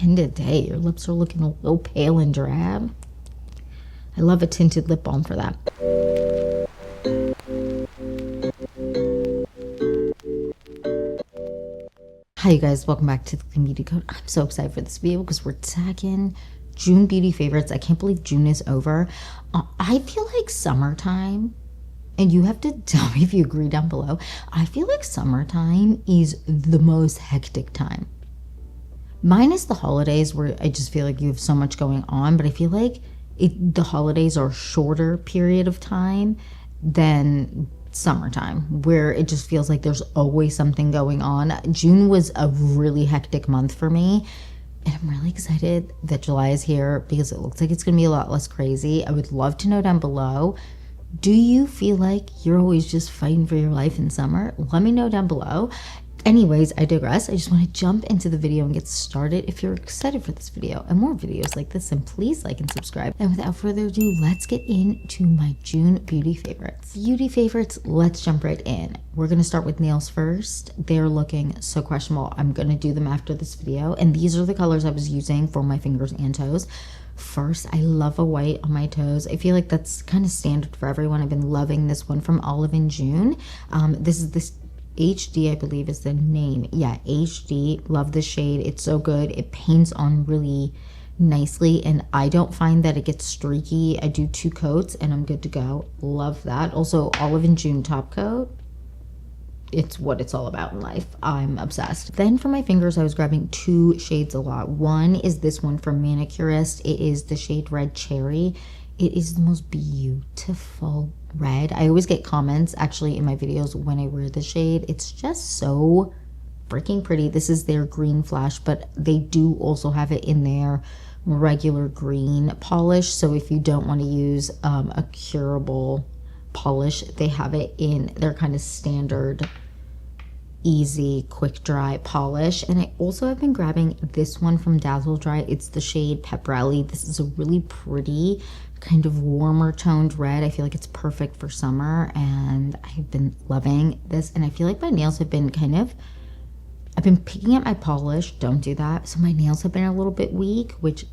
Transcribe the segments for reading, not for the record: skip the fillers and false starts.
End of day, your lips are looking a little pale and drab. I love a tinted lip balm for that. Hi you guys, welcome back to the Clean Beauty Code. I'm so excited for this video because we're tagging June beauty favorites. I can't believe June is over. I feel like summertime, and you have to tell me if you agree down below. I feel like summertime is the most hectic time. Minus the holidays where I just feel like you have so much going on, but I feel like the holidays are a shorter period of time than summertime, where it just feels like there's always something going on. June was a really hectic month for me, and I'm really excited that July is here because it looks like it's gonna be a lot less crazy. I would love to know down below, do you feel like you're always just fighting for your life in summer? Let me know down below. Anyways, I digress. I just want to jump into the video and get started. If you're excited for this video and more videos like this, then please like and subscribe. And without further ado, let's get into my June beauty favorites. Beauty favorites, let's jump right in. We're going to start with nails first. They're looking so questionable. I'm going to do them after this video. And these are the colors I was using for my fingers and toes. First, I love a white on my toes. I feel like that's kind of standard for everyone. I've been loving this one from Olive in June. This is this HD, I believe is the name. Yeah, HD. Love the shade. It's so good. It paints on really nicely, and I don't find that it gets streaky. I do 2 coats and I'm good to go. Love that. Also, Olive in June top coat. It's what it's all about in life. I'm obsessed. Then for my fingers, I was grabbing 2 shades a lot. One is this one from Manicurist. It is the shade Red Cherry. It is the most beautiful red. I always get comments actually in my videos when I wear the shade. It's just so freaking pretty. This is their green flash, but they do also have it in their regular green polish. So if you don't want to use a curable polish, they have it in their kind of standard easy quick dry polish. And I also have been grabbing this one from Dazzle Dry. It's the shade Pepperelli. This is a really pretty kind of warmer toned red. I feel like it's perfect for summer, and I've been loving this. And I feel like my nails have been I've been picking up my polish. Don't do that. So my nails have been a little bit weak, which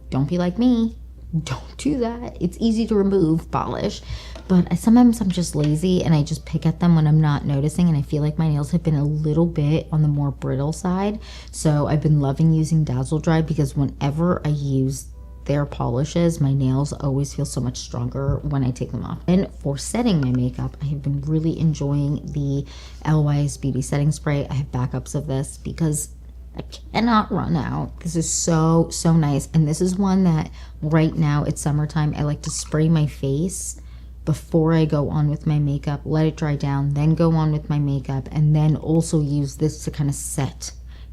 don't be like me. Don't do that. It's easy to remove polish, but sometimes I'm just lazy and I just pick at them when I'm not noticing, and I feel like my nails have been a little bit on the more brittle side. So I've been loving using Dazzle Dry because whenever I use their polishes, my nails always feel so much stronger when I take them off. And for setting my makeup, I have been really enjoying the LYS Beauty Setting Spray. I have backups of this because I cannot run out. This is so nice. And this is one that right now it's summertime. I like to spray my face before I go on with my makeup, let it dry down, then go on with my makeup, and then also use this to kind of set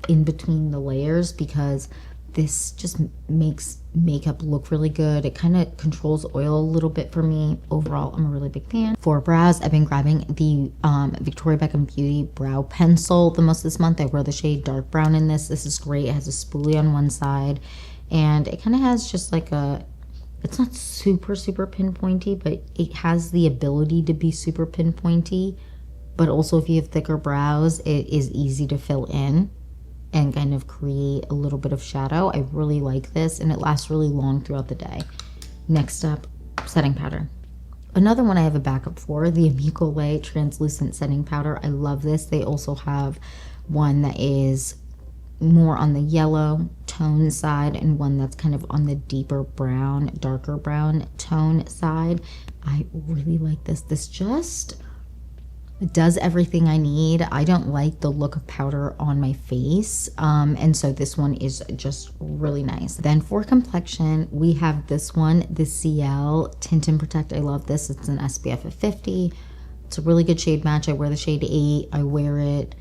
in between the layers, because this just makes makeup look really good. It kind of controls oil a little bit for me. Overall, I'm a really big fan. For brows, I've been grabbing the Victoria Beckham Beauty Brow Pencil the most this month. I wear the shade Dark Brown in this. This is great. It has a spoolie on one side, and it kind of has just like it's not super pinpointy, but it has the ability to be super pinpointy. But also if you have thicker brows, it is easy to fill in and kind of create a little bit of shadow. I really like this, and it lasts really long throughout the day. Next up, setting powder. Another one I have a backup for, the Amico Lay Translucent Setting Powder. I love this. They also have one that is more on the yellow tone side and one that's kind of on the deeper brown, darker brown tone side. I really like this. This just it does everything I need. I don't like the look of powder on my face, and so this one is just really nice. Then for complexion, we have this one, the CL Tint and Protect. I love this. It's an SPF of 50. It's a really good shade match. I wear the shade 8. I wear it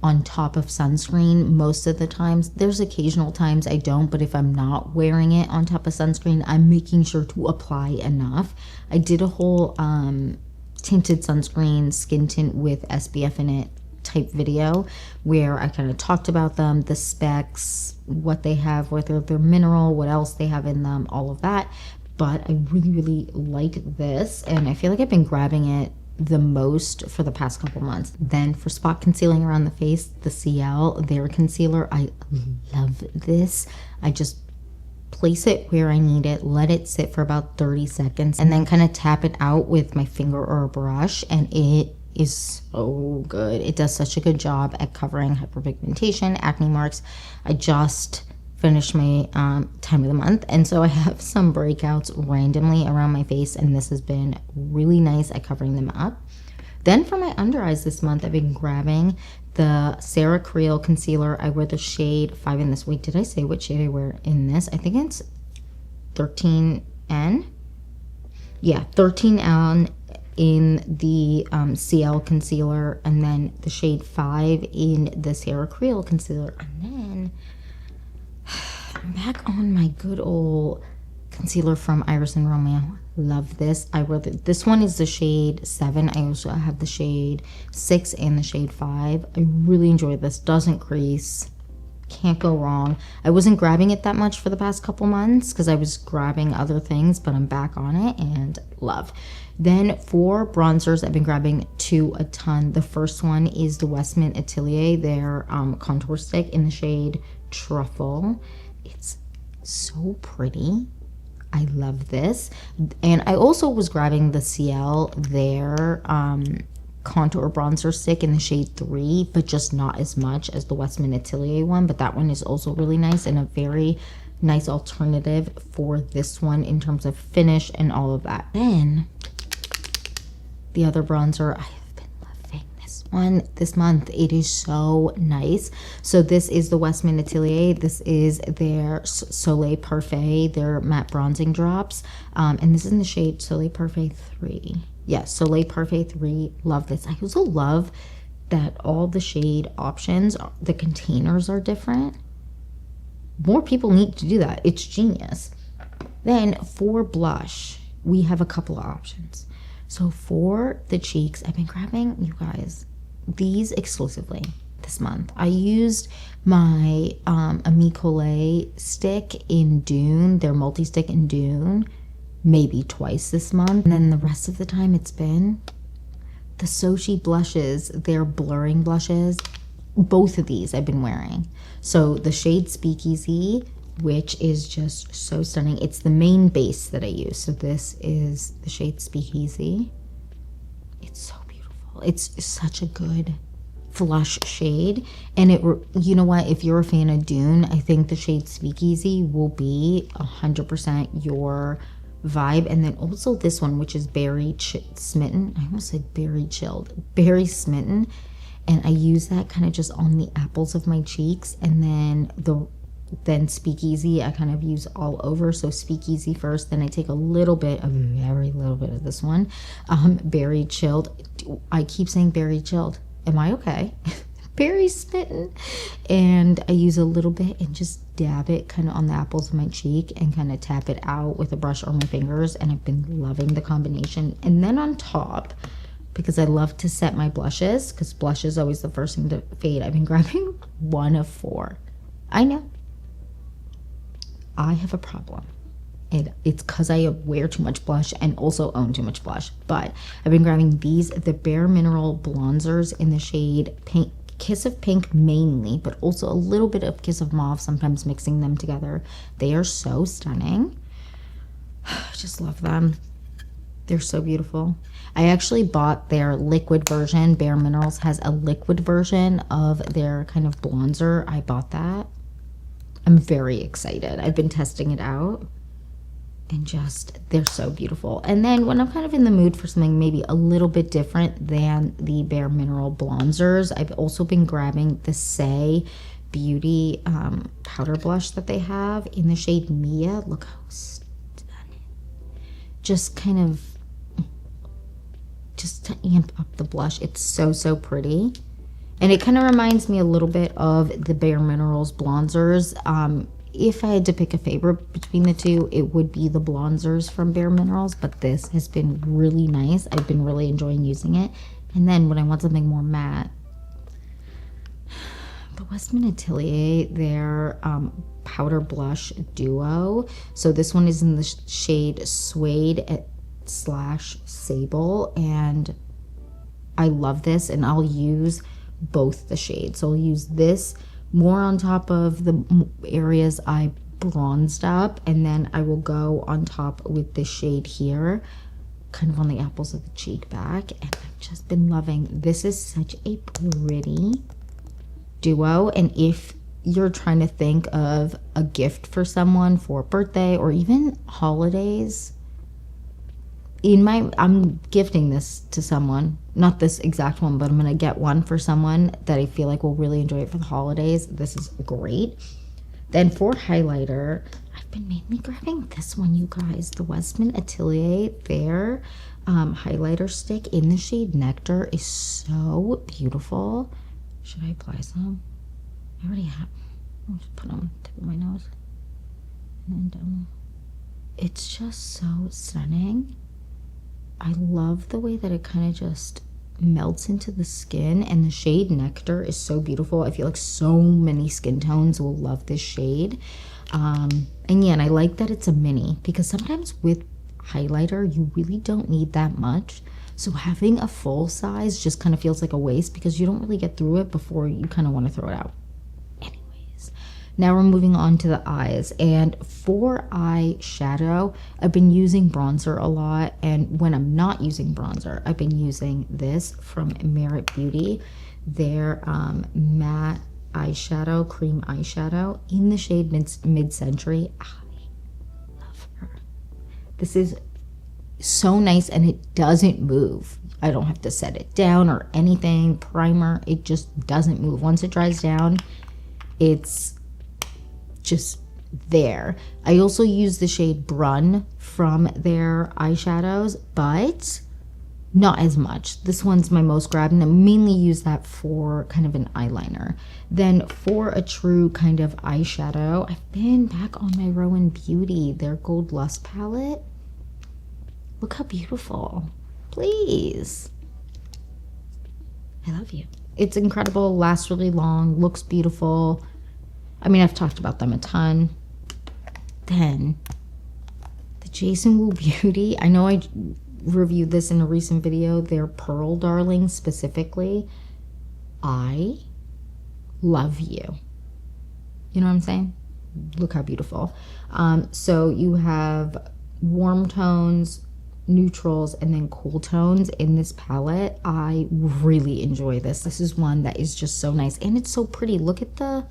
on top of sunscreen most of the times. There's occasional times I don't, but if I'm not wearing it on top of sunscreen, I'm making sure to apply enough. I did a whole tinted sunscreen skin tint with SPF in it type video where I kind of talked about them, the specs, what they have, whether they're mineral, what else they have in them, all of that. But I really like this, and I feel like I've been grabbing it the most for the past couple months. Then for spot concealing around the face, the CL, their concealer, I love this. I just place it where I need it, let it sit for about 30 seconds, and then kind of tap it out with my finger or a brush, and it is so good. It does such a good job at covering hyperpigmentation, acne marks. I just finished my time of the month, and so I have some breakouts randomly around my face, and this has been really nice at covering them up. Then for my under eyes this month, I've been grabbing the Sarah Creel concealer. I wear the shade 5 in this. Wait, did I say what shade I wear in this? I think it's 13N. Yeah, 13N in the CL concealer, and then the shade 5 in the Sarah Creel concealer. And then I'm back on my good old concealer from Iris and Romeo. Love this. I wear this one is the shade 7. I also have the shade 6 and the shade 5. I really enjoy this. Doesn't crease. Can't go wrong. I wasn't grabbing it that much for the past couple months because I was grabbing other things, but I'm back on it and love. Then for bronzers, I've been grabbing 2 a ton. The first one is the Westman Atelier, their contour stick in the shade Truffle. It's so pretty. I love this. And I also was grabbing the CL, their contour bronzer stick in the shade 3, but just not as much as the Westman Atelier one. But that one is also really nice and a very nice alternative for this one in terms of finish and all of that. Then the other bronzer, I have been loving this one this month. It is so nice. So this is the Westman Atelier. This is their Soleil Parfait, their matte bronzing drops. And this is in the shade Soleil Parfait 3. Yes, Soleil Parfait 3. Love this. I also love that all the shade options, the containers are different. More people need to do that. It's genius. Then for blush, we have a couple of options. So for the cheeks, I've been grabbing, you guys, these exclusively this month. I used my Ami Collet stick in Dune, their multi-stick in Dune, maybe twice this month. And then the rest of the time it's been the Sochi blushes, their blurring blushes. Both of these I've been wearing. So the shade Speakeasy, which is just so stunning. It's the main base that I use. So this is the shade Speakeasy. It's so beautiful. It's such a good flush shade. And it, you know what, if you're a fan of Dune, I think the shade Speakeasy will be 100% your vibe. And then also this one, which is Berry Smitten. I almost said Berry Chilled. Berry Smitten. And I use that kind of just on the apples of my cheeks. And then Speakeasy I kind of use all over. So Speakeasy first, then I take a little bit, a very little bit of this one, Berry Chilled. I keep saying Berry Chilled. Am I okay? Berry Smitten. And I use a little bit and just dab it kind of on the apples of my cheek and kind of tap it out with a brush or my fingers. And I've been loving the combination. And then on top, because I love to set my blushes, because blush is always the first thing to fade, I've been grabbing 1 of 4. I know. I have a problem. And it's because I wear too much blush and also own too much blush. But I've been grabbing these, the Bare Mineral bronzers in the shade Pink, Kiss of Pink mainly, but also a little bit of Kiss of Mauve, sometimes mixing them together. They are so stunning. I just love them. They're so beautiful. I actually bought their liquid version. Bare Minerals has a liquid version of their kind of bronzer. I bought that. I'm very excited. I've been testing it out. And just, they're so beautiful. And then when I'm kind of in the mood for something maybe a little bit different than the Bare Mineral bronzers, I've also been grabbing the Say Beauty powder blush that they have in the shade Mia. Look how stunning. Just kind of, just to amp up the blush. It's so, so pretty. And it kind of reminds me a little bit of the Bare Minerals bronzers. If I had to pick a favorite between the two, it would be the bronzers from Bare Minerals, but this has been really nice. I've been really enjoying using it. And then when I want something more matte, the Westman Atelier, their powder blush duo. So this one is in the shade Suede / Sable, and I love this, and I'll use both the shades. So I'll use this more on top of the areas I bronzed up, and then I will go on top with this shade here, kind of on the apples of the cheek back. And I've just been loving this. Is such a pretty duo. And if you're trying to think of a gift for someone for birthday or even holidays, I'm gifting this to someone, not this exact one, but I'm gonna get one for someone that I feel like will really enjoy it for the holidays. This is great. Then for highlighter, I've been mainly grabbing this one, you guys, the Westman Atelier Fair highlighter stick in the shade Nectar is so beautiful. Should I apply some? I already have. I'll just put on the tip of my nose. And then it's just so stunning. I love the way that it kind of just melts into the skin, and the shade Nectar is so beautiful. I feel like so many skin tones will love this shade. And yeah, and I like that it's a mini, because sometimes with highlighter you really don't need that much. So having a full size just kind of feels like a waste, because you don't really get through it before you kind of want to throw it out. Anyways, now we're moving on to the eyes. And for eyeshadow, I've been using bronzer a lot. And when I'm not using bronzer, I've been using this from Merit Beauty, their matte eyeshadow, cream eyeshadow in the shade Mid-Century. I love her. This is so nice, and it doesn't move. I don't have to set it down or anything. Primer, it just doesn't move. Once it dries down, it's just there. I also use the shade Brun from their eyeshadows, but not as much. This one's my most grabbed, and I mainly use that for kind of an eyeliner. Then for a true kind of eyeshadow, I've been back on my Rowan Beauty, their Gold Lust palette. Look how beautiful. Please. I love you. It's incredible, lasts really long, looks beautiful. I mean, I've talked about them a ton. Then the Jason Wu Beauty, I know I reviewed this in a recent video, their Pearl Darling specifically. I love you. You know what I'm saying? Look how beautiful. So you have warm tones, neutrals, and then cool tones in this palette. I really enjoy this. This is one that is just so nice, and it's so pretty. Look at the,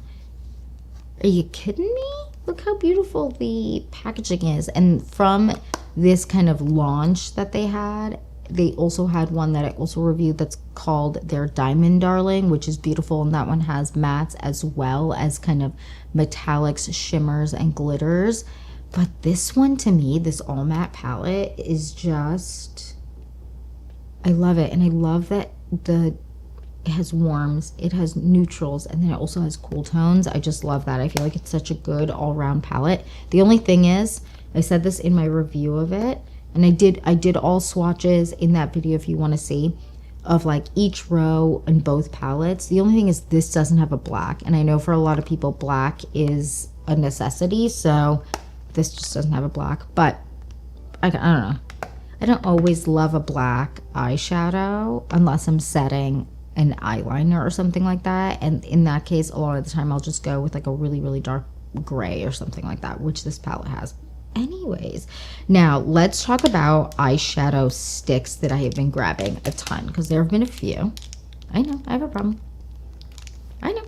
are you kidding me? Look how beautiful the packaging is. And from this kind of launch that they had, they also had one that I also reviewed that's called their Diamond Darling, which is beautiful, and that one has mattes as well as kind of metallics, shimmers, and glitters. But this one, to me, this all matte palette is just, I love it. And I love that it has warms, it has neutrals, and then it also has cool tones. I just love that. I feel like it's such a good all-round palette. The only thing is, I said this in my review of it, and I did all swatches in that video if you want to see, of like each row in both palettes. The only thing is this doesn't have a black, and I know for a lot of people black is a necessity, so this just doesn't have a black. But I don't know, I don't always love a black eyeshadow unless I'm setting an eyeliner or something like that, and in that case a lot of the time I'll just go with like a really, really dark gray or something like that, which this palette has. Anyways, now let's talk about eyeshadow sticks that I have been grabbing a ton, because there have been a few. I know, I have a problem. I know.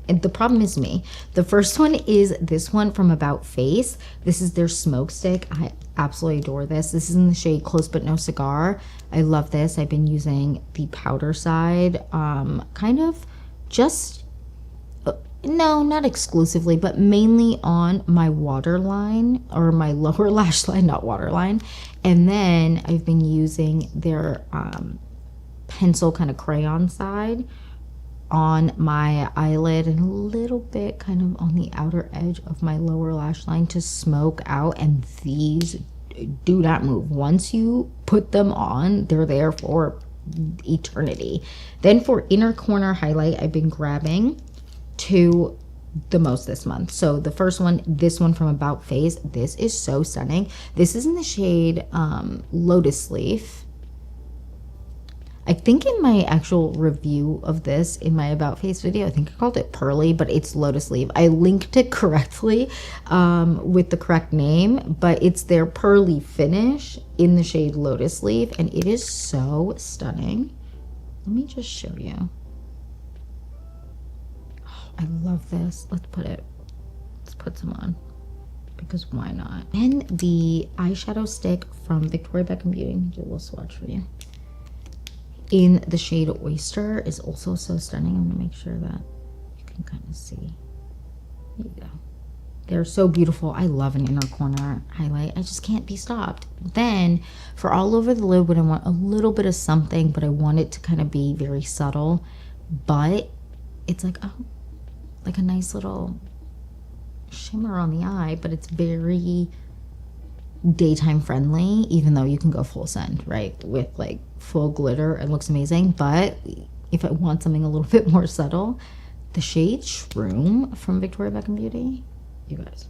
And the problem is me. The first one is this one from About Face. This is their smoke stick. I absolutely adore this. This is in the shade Close But No Cigar. I love this. I've been using the powder side, kind of just, no, not exclusively, but mainly on my waterline, or my lower lash line, not waterline. And then I've been using their pencil kind of crayon side on my eyelid and a little bit kind of on the outer edge of my lower lash line to smoke out. And these do not move. Once you put them on, they're there for eternity. Then for inner corner highlight, I've been grabbing two the most this month. So the first one, this one from About Face, this is so stunning. This is in the shade Lotus Leaf. I think in my actual review of this, in my About Face video, I think I called it Pearly, but it's Lotus Leaf. I linked it correctly with the correct name, but it's their Pearly finish in the shade Lotus Leaf, and it is so stunning. Let me just show you. Oh, I love this. Let's put some on, because why not? And the eyeshadow stick from Victoria Beckham Beauty, do a little swatch for you, in the shade Oyster, is also so stunning. I'm gonna make sure that you can kind of see. There you go. They're so beautiful. I love an inner corner highlight. I just can't be stopped. Then for all over the lid, when I want a little bit of something, but I want it to kind of be very subtle, but it's like, oh, like a nice little shimmer on the eye, but it's very daytime friendly, even though you can go full send, right, with like full glitter. It looks amazing. But if I want something a little bit more subtle, the shade Shroom from Victoria Beckham Beauty, you guys,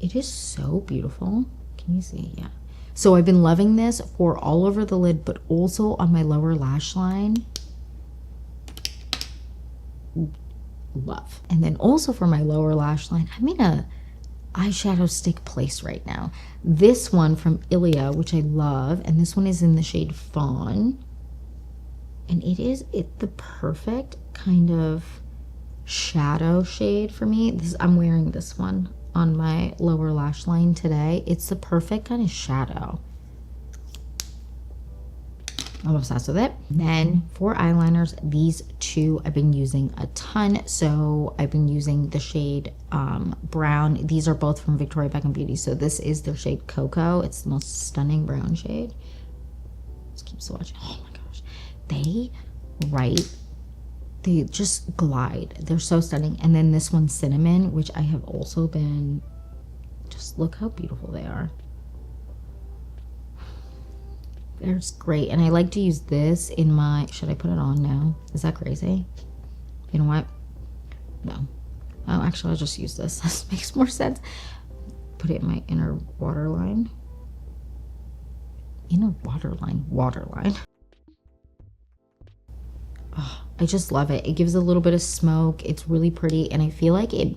it is so beautiful. Can you see? Yeah. So I've been loving this for all over the lid, but also on my lower lash line. Love. And then also for my lower lash line, I'm in a eyeshadow stick place right now. This one from Ilia, which I love, and this one is in the shade Fawn, and it's the perfect kind of shadow shade for me. I'm wearing this one on my lower lash line today. It's the perfect kind of shadow. I'm obsessed with it. Then for eyeliners, these two I've been using a ton. So I've been using the shade brown. These are both from Victoria Beckham Beauty. So this is their shade Cocoa. It's the most stunning brown shade. Let's keep swatching. Oh my gosh. They just glide. They're so stunning. And then this one, Cinnamon, which I have also been, just look how beautiful they are. It's great. And I like to use this in my, should I put it on now? Is that crazy? You know what? No. Oh, actually, I'll just use this. This makes more sense. Put it in my inner waterline. Inner waterline. Oh, I just love it. It gives a little bit of smoke. It's really pretty. And I feel like it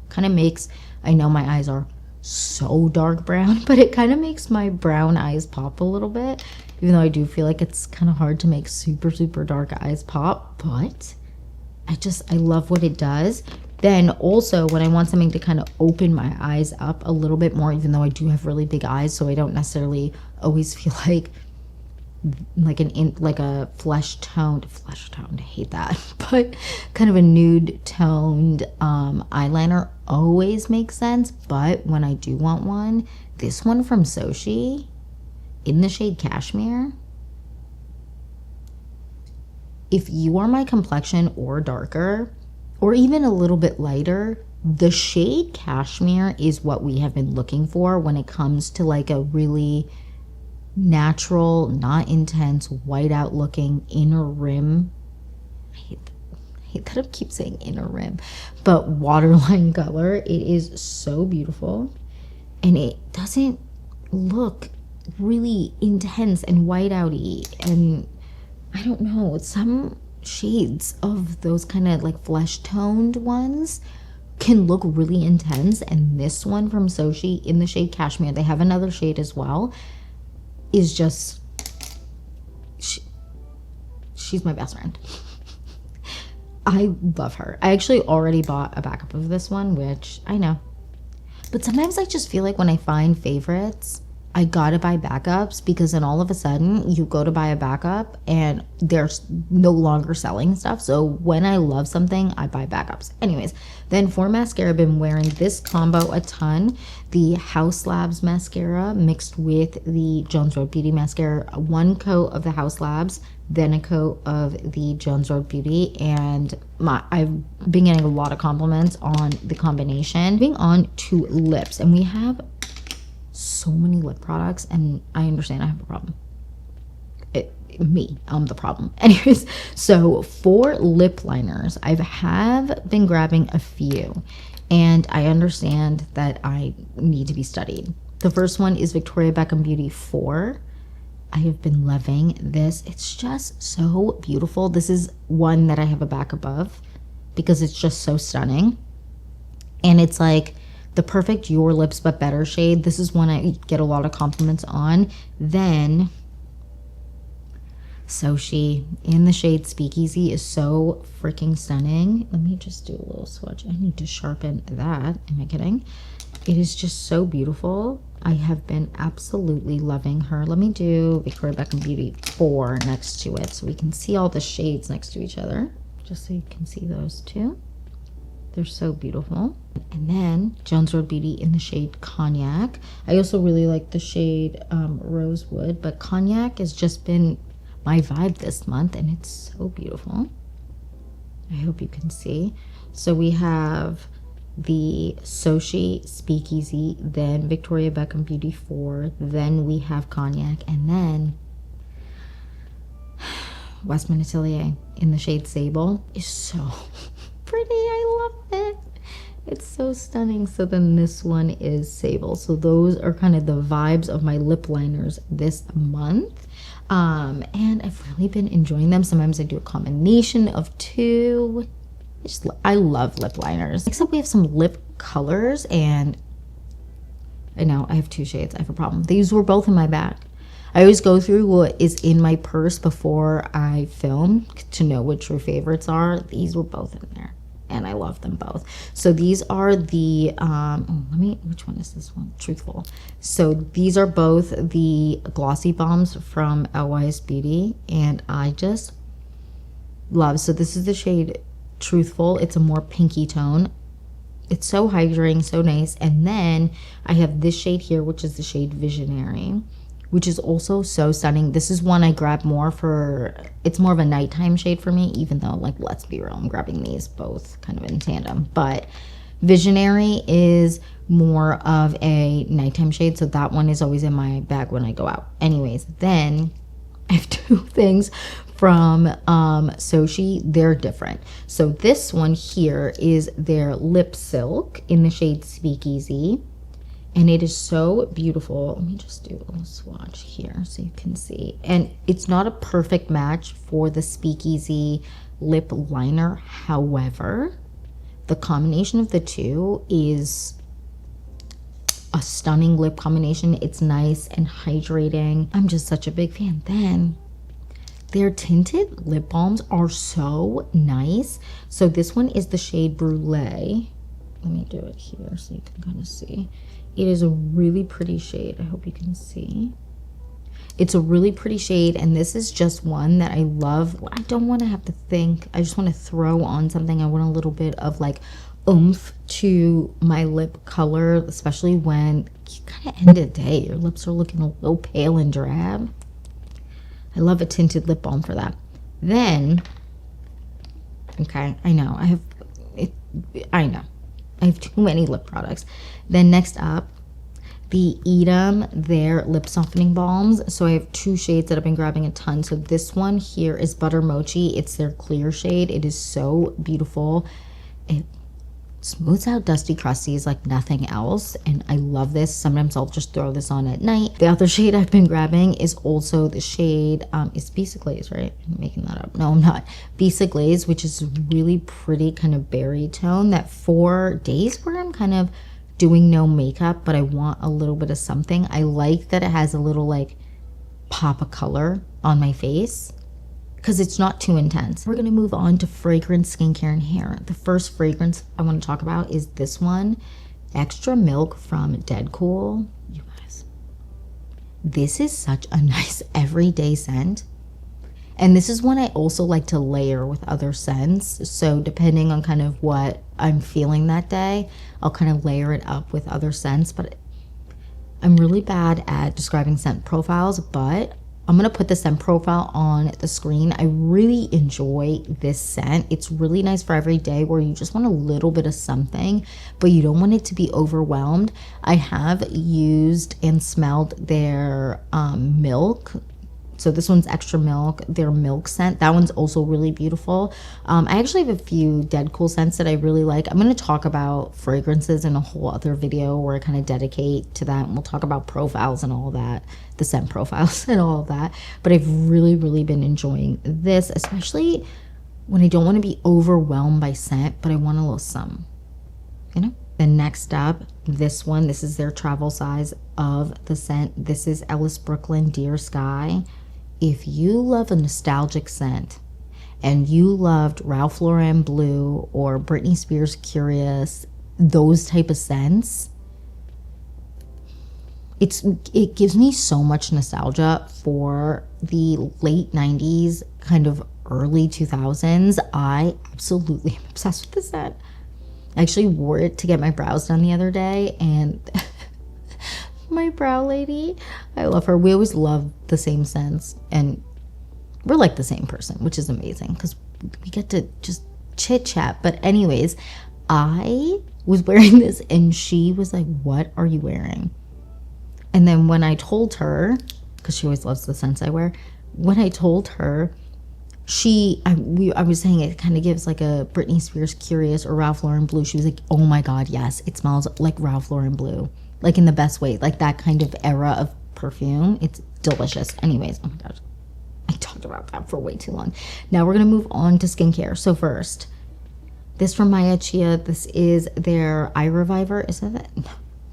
kind of makes, I know my eyes are so dark brown, but it kind of makes my brown eyes pop a little bit, even though I do feel like it's kind of hard to make super dark eyes pop. But I love what it does. Then also when I want something to kind of open my eyes up a little bit more, even though I do have really big eyes, so I don't necessarily always feel like a flesh toned, I hate that, but kind of a nude toned eyeliner always makes sense. But when I do want one, this one from Sochi in the shade Cashmere, if you are my complexion or darker, or even a little bit lighter, the shade Cashmere is what we have been looking for when it comes to like a really natural, not intense, white out looking inner rim. I hate that I keep saying inner rim, but waterline color. It is so beautiful, and it doesn't look really intense and white outy. And I don't know, some shades of those kind of like flesh toned ones can look really intense, and this one from Sochi in the shade Cashmere, they have another shade as well, is just, she's my best friend. I love her. I actually already bought a backup of this one, which I know, but sometimes I just feel like when I find favorites, I gotta buy backups, because then all of a sudden you go to buy a backup and they're no longer selling stuff. So when I love something, I buy backups. Anyways, then for mascara, I've been wearing this combo a ton. The House Labs mascara mixed with the Jones Road Beauty mascara. One coat of the House Labs, then a coat of the Jones Road Beauty. And I've been getting a lot of compliments on the combination. Moving on to lips, and we have so many lip products, and I understand I have a problem. I'm the problem. Anyways, so for lip liners, I have been grabbing a few, and I understand that I need to be studied. The first one is Victoria Beckham Beauty 4. I have been loving this. It's just so beautiful. This is one that I have a backup of because it's just so stunning. And it's like the perfect Your Lips But Better shade. This is one I get a lot of compliments on. Then Soshi in the shade Speakeasy is so freaking stunning. Let me just do a little swatch. I need to sharpen that. Am I kidding? It is just so beautiful. I have been absolutely loving her. Let me do Victoria Beckham Beauty 4 next to it so we can see all the shades next to each other. Just so you can see those two. They're so beautiful. And then Jones Road Beauty in the shade Cognac. I also really like the shade Rosewood, but Cognac has just been my vibe this month, and it's so beautiful. I hope you can see. So we have the Soshi Speakeasy, then Victoria Beckham Beauty 4, then we have Cognac, and then Westman Atelier in the shade Sable is so pretty. I love it. It's so stunning. So then this one is Sable. So those are kind of the vibes of my lip liners this month. And I've really been enjoying them. Sometimes I do a combination of two. I love lip liners. Except we have some lip colors, and I know I have two shades. I have a problem. These were both in my bag. I always go through what is in my purse before I film to know what your favorites are. These were both in there, and I love them both. So these are the which one is this one? Truthful. So these are both the glossy bombs from LYS Beauty, and I just love. So this is the shade Truthful. It's a more pinky tone. It's so hydrating, so nice. And then I have this shade here, which is the shade Visionary, which is also so stunning. This is one I grab more for, it's more of a nighttime shade for me, even though, like, let's be real, I'm grabbing these both kind of in tandem. But Visionary is more of a nighttime shade, so that one is always in my bag when I go out. Anyways, then I have two things from Soshi. They're different. So this one here is their Lip Silk in the shade Speakeasy, and it is so beautiful. Let me just do a little swatch here so you can see. And it's not a perfect match for the Speakeasy lip liner. However, the combination of the two is a stunning lip combination. It's nice and hydrating. I'm just such a big fan. Then their tinted lip balms are so nice. So this one is the shade Brulee. Let me do it here so you can kind of see. It is a really pretty shade. I hope you can see. It's a really pretty shade, and this is just one that I love. I don't want to have to think. I just want to throw on something. I want a little bit of like oomph to my lip color, especially when you kind of end of the day, your lips are looking a little pale and drab. I love a tinted lip balm for that. Then, okay, I know I have too many lip products. Then next up, the Edam, their lip softening balms. So I have two shades that I've been grabbing a ton. So this one here is Butter Mochi. It's their clear shade. It is so beautiful. It smooths out dusty crusties like nothing else, and I love this. Sometimes I'll just throw this on at night. The other shade I've been grabbing is also the shade it's Bisa Glaze, right? I'm making that up. No, I'm not. Bisa Glaze, which is a really pretty kind of berry tone that for days where I'm kind of doing no makeup but I want a little bit of something, I like that it has a little like pop of color on my face because it's not too intense. We're going to move on to fragrance, skincare, and hair. The first fragrance I want to talk about is this one, Extra Milk from Dead Cool. You guys, this is such a nice everyday scent. And this is one I also like to layer with other scents. So depending on kind of what I'm feeling that day, I'll kind of layer it up with other scents. But I'm really bad at describing scent profiles, but I'm going to put the scent profile on the screen. I really enjoy this scent. It's really nice for every day where you just want a little bit of something, but you don't want it to be overwhelmed. I have used and smelled their milk. So this one's extra milk, their milk scent. That one's also really beautiful. I actually have a few dead cool scents that I really like. I'm going to talk about fragrances in a whole other video where I kind of dedicate to that. And we'll talk about profiles and all that, the scent profiles and all of that. But I've really, really been enjoying this, especially when I don't want to be overwhelmed by scent, but I want a little some, you know? Then next up, this one, this is their travel size of the scent. This is Ellis Brooklyn Dear Sky. If you love a nostalgic scent and you loved Ralph Lauren Blue or Britney Spears Curious, those type of scents, it gives me so much nostalgia for the late 90s, kind of early 2000s. I absolutely am obsessed with this scent. I actually wore it to get my brows done the other day, and my brow lady, I love her. We always love the same scents, and we're like the same person, which is amazing because we get to just chit chat. But anyways, I was wearing this and she was like, what are you wearing? And then when I told her, because she always loves the scents I wear, when I told her, I was saying it kind of gives like a Britney Spears Curious or Ralph Lauren Blue. She was like, oh my God, yes, it smells like Ralph Lauren Blue. Like in the best way, like that kind of era of perfume. It's delicious. Anyways, oh my gosh, I talked about that for way too long. Now we're going to move on to skincare. So first, this from Maya Chia. This is their Eye Reviver. Is that it?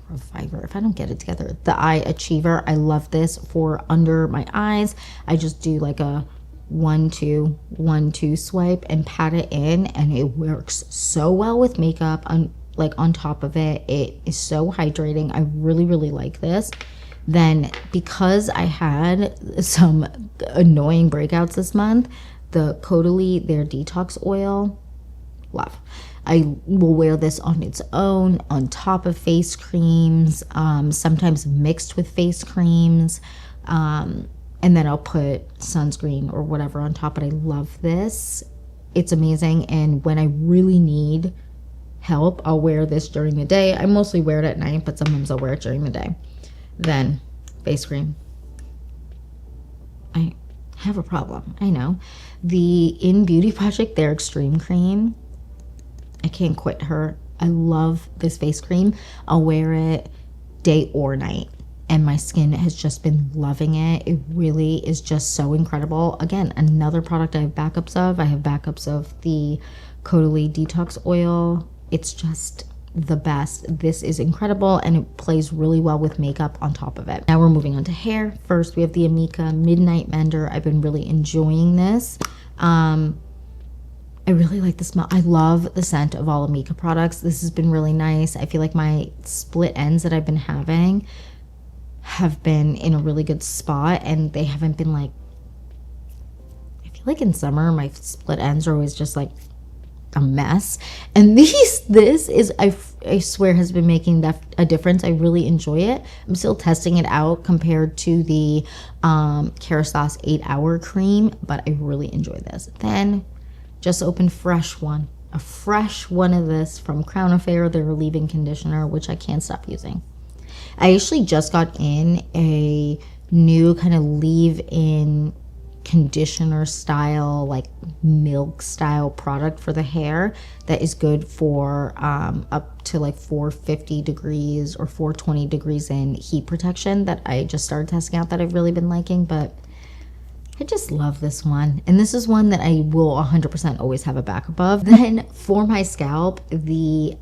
Reviver, if I don't get it together. The Eye Achiever. I love this for under my eyes. I just do like a 1-2 swipe and pat it in, and it works so well with makeup on top of it. It is so hydrating. I really, really like this. Then because I had some annoying breakouts this month, the Caudalie, their detox oil, love. I will wear this on its own, on top of face creams, sometimes mixed with face creams, and then I'll put sunscreen or whatever on top. But I love this. It's amazing. And when I really need help, I'll wear this during the day. I mostly wear it at night, but sometimes I'll wear it during the day. Then face cream. I have a problem. I know. The In Beauty Project, their Extreme Cream. I can't quit her. I love this face cream. I'll wear it day or night, and my skin has just been loving it. It really is just so incredible. Again, another product I have backups of. I have backups of the Caudalie Detox Oil. It's just the best. This is incredible, and it plays really well with makeup on top of it. Now we're moving on to hair. First, we have the Amika Midnight Mender. I've been really enjoying this. I really like the smell. I love the scent of all Amika products. This has been really nice. I feel like my split ends that I've been having have been in a really good spot, and they haven't been like, I feel like in summer my split ends are always just like a mess, and this is, I swear, has been making a difference. I really enjoy it. I'm still testing it out compared to the Kerastase 8-hour cream, but I really enjoy this. Then just opened a fresh one of this from Crown Affair, their leave-in conditioner, which I can't stop using. I actually just got in a new kind of leave-in conditioner style, like milk style product for the hair that is good for up to like 450 degrees or 420 degrees in heat protection, that I just started testing out, that I've really been liking. But I just love this one, and this is one that I will 100% always have a backup of. Then for my scalp, the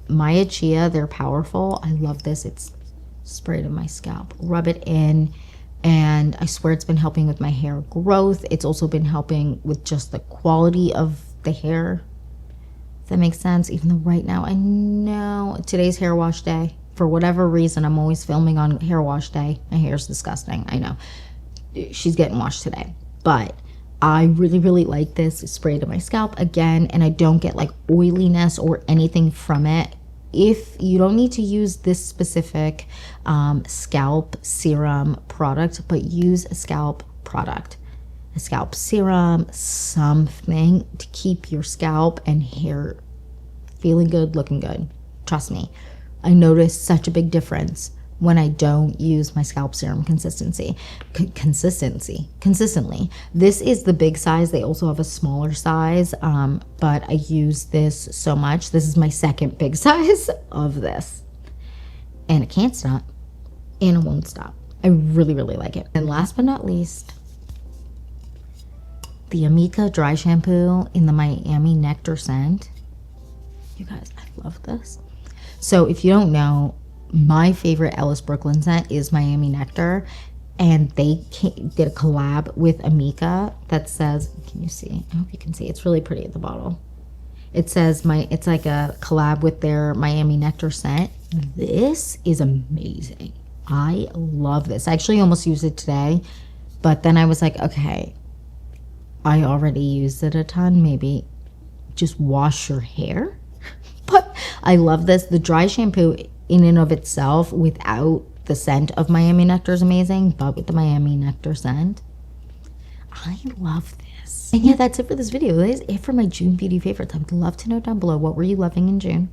Maya Chia, they're Powerful. I love this. It's sprayed on my scalp, rub it in, and I swear it's been helping with my hair growth. It's also been helping with just the quality of the hair, if that makes sense. Even though right now, I know today's hair wash day. For whatever reason, I'm always filming on hair wash day. My hair's disgusting, I know. She's getting washed today, but I really, really like this. It's sprayed to my scalp again, and I don't get like oiliness or anything from it. If you don't need to use this specific scalp serum product, but use a scalp product, a scalp serum, something to keep your scalp and hair feeling good, looking good. Trust me, I noticed such a big difference when I don't use my scalp serum consistently. This is the big size. They also have a smaller size, but I use this so much. This is my second big size of this. And it can't stop, and it won't stop. I really, really like it. And last but not least, the Amika dry shampoo in the Miami Nectar scent. You guys, I love this. So if you don't know, my favorite Ellis Brooklyn scent is Miami Nectar, and they did a collab with Amika that says, can you see? I hope you can see. It's really pretty at the bottle. It says it's like a collab with their Miami Nectar scent. This is amazing. I love this. I actually almost used it today, but then I was like, okay, I already used it a ton. Maybe just wash your hair. But I love this. The dry shampoo in and of itself without the scent of Miami Nectar is amazing, but with the Miami Nectar scent, I love this. And yeah, that's it for this video. That is it for my June beauty favorites. I would love to know down below, what were you loving in June?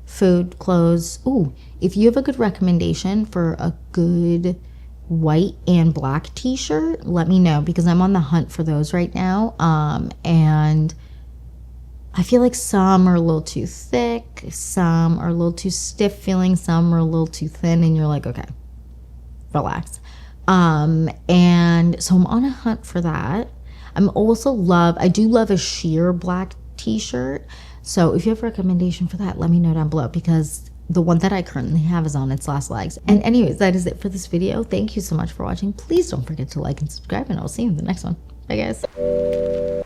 Food, clothes. Ooh, if you have a good recommendation for a good white and black t-shirt, let me know, because I'm on the hunt for those right now. And I feel like some are a little too thick, some are a little too stiff feeling, some are a little too thin, and you're like, okay, relax. And so I'm on a hunt for that. I do love a sheer black t-shirt. So if you have a recommendation for that, let me know down below, because the one that I currently have is on its last legs. And anyways, that is it for this video. Thank you so much for watching. Please don't forget to like and subscribe, and I'll see you in the next one. Bye, guys.